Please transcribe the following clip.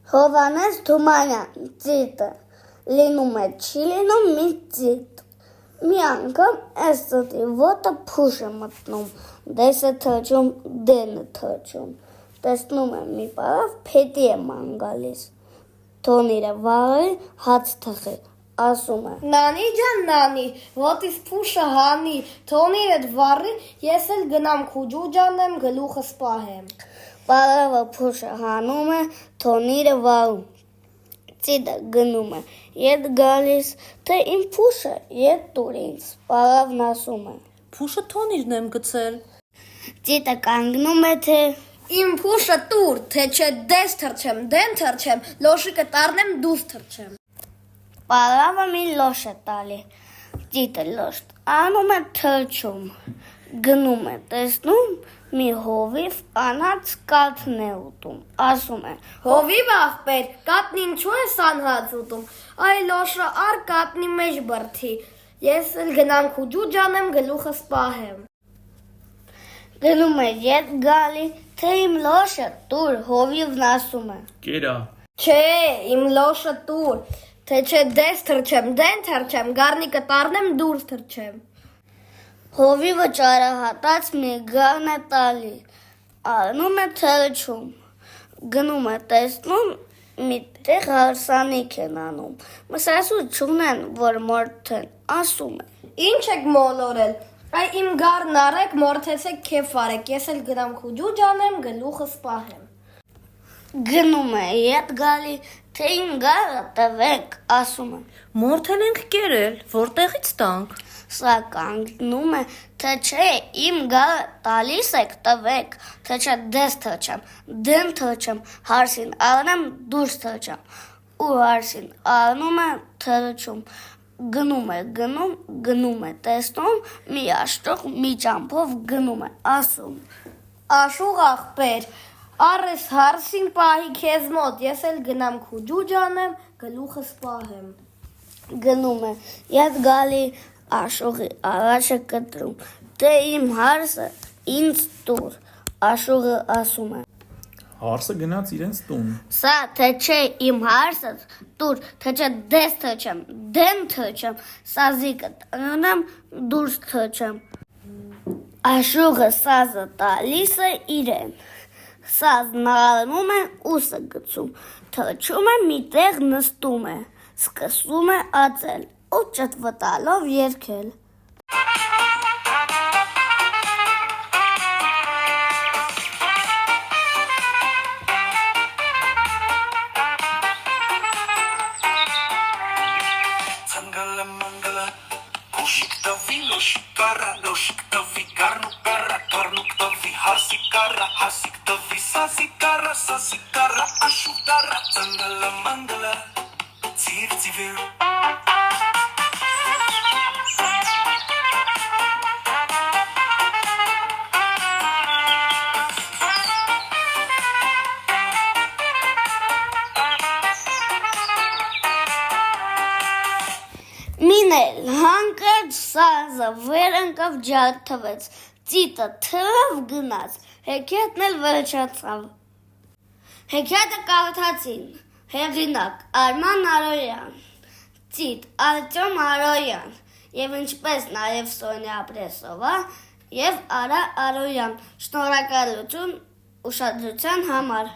Հովհաննես Թումանյան ծիտը լինում է չի լինում մի ծիտ։ Մի անգամ այս ծտի ոտը փուշ է մտնում, դես է թրջում, դեն է թրջում։ Տեսնում է մի պարավ փետի է ման գալիս։ Թոնիրը վաղի հաց թխի, ասում է. Նանի ջան, նանի, ոտիս փուշը հանի, թոնիրդ վառի, ես էլ գնամ քուջու ջանեմ, գլուխս պահեմ։ Պարավը փուշը հանում է, թոնիրը վառում։ Ծիդը գնում է, ետ գալիս, թե իմ փուշը ետ տուր ինձ, պարավն ասում է. Փուշը թոնիրն եմ գցել։ Ծիդը կանգնում է, թե Իմ փուշը տուր, թե չէ դես թրջեմ, դեն թրջեմ, լոշիկը տառնեմ, դուս թրջեմ։ պարավը մի լոշ է տալի, ծիդը լոշտ անում է թրջում, գնում է, տեսնում մի հովիվ անհաց կաթն է ուտում, ասում է. Հովիվ աղբեր, կատնի ինչու ես անհաց ուտում, այ լոշը ար կատնի մեջ բրդի, ես էլ գնամ քուջու ջանեմ, գլուխս պահեմ։ Գնում է ետ գալի, թե իմ լոշը տուր, հովիվն ասում է. Կերա։ Չէ, իմ լոշը տուր, թե չէ դես թրջեմ, դեն թրջեմ, գառնիկը տառնեմ, դուրս թրջեմ։ Հովիվը ճարահատած մի գառն է տալի, առնում է թրջում, գնում է տեսնում, միտեղ հարսանիք են անում, մսասու չունեն, որ մորթեն, ասում է. Ինչ եք մոլորել, այ իմ գառն արեք, մորթեցեք քեֆ արեք, ես էլ գնամ քուջու ջանեմ, գլուխս պահեմ։ Գնում է ետ գալի, թե իմ գառը տվեք, ասում է. Մորթել ենք կերել, որտեղից տանք։ Սա կանգնում է, թե չէ իմ գառը տալիս եք տվեք, թե չէ դես թրջեմ, դեն թրջեմ, հարսին առնեմ, դուրս թրջեմ, ու հարսին առնում է թրջում, գնում է, տեսնում, մի աշտող մի ճամփով գնում է, ասում. Աշուղ աղբեր, առես հարսին պահի քեզ մոտ, ես էլ գնամ քուջու ջանեմ, գլուխս պահեմ։ Գնում է, ետ գալի աշուղի առաջ է կտրում, թե իմ հարսը ինձ տուր, աշուղը ասում է. Հարսը գնաց իրենց տուն։ Սա թե չէ իմ հարսը տուր, թե չէ դես թրջեմ, դեն թրջեմ, սազիկը տնեմ, դուրս թրջեմ։ Աշուղը սազը տալիս է իրեն, սազն առնում է, ուսը գցում, թրջում է, միտեղ նստում է, սկսում է ածել, ու ճտվտալով երգել։ Մինել հանկարծ սազը վեր ընկավ ջարդվեց, ծիտը թրավ գնաց, հեքիաթն էլ վերջացավ։ Հեքիաթը կարդացին, հեղինակ Արման Արոյան, ծիտ Արտյոմ Արոյան, և ինչպես նաև Սոնյա Ապրեսովա և Արա Արոյան, շնորհակալություն ուշադրության համար։